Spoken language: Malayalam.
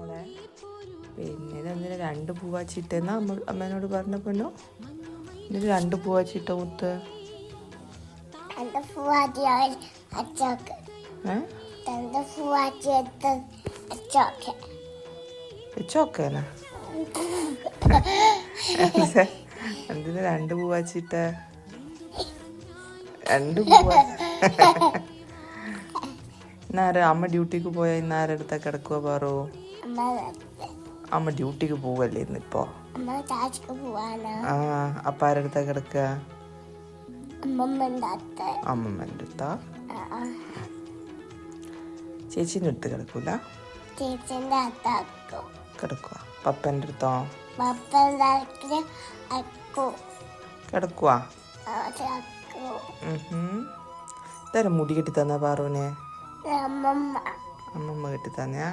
മോളെ. പിന്നെ ഇതെന്തിനാ 2 പൂവാച്ചിട്ടെന്നാ അമ്മേനോട് പറഞ്ഞപ്പോനോ? ഇതിന് 2 പൂവാച്ചിട്ട മുത്ത്. ചോക്കേനാ എന്തിന് 2 പൂവാച്ചിട്ട? 2 പൂവാ. ഇന്നാര് അമ്മ ഡ്യൂട്ടിക്ക് പോയാ ഇന്നാരടുത്ത കിടക്കുക പാറു? അമ്മ ഡ്യൂട്ടിക്ക് പോവല്ലേ ഇന്നിപ്പോ? ആ അപ്പ ആരടുത്താ കിടക്കുക? അമ്മമ്മൻ്റെ അടുത്താ. ചേച്ചിന്റെ അടുത്ത് കിടക്കൂല? കിടക്കുക. പപ്പൻ്റെ അടുത്തോ? കിടക്കുവാ. ഇതാരും മുടി കെട്ടി തന്ന പാറുവിനെ? അമ്മമ്മ കെട്ടി തന്നെയാ?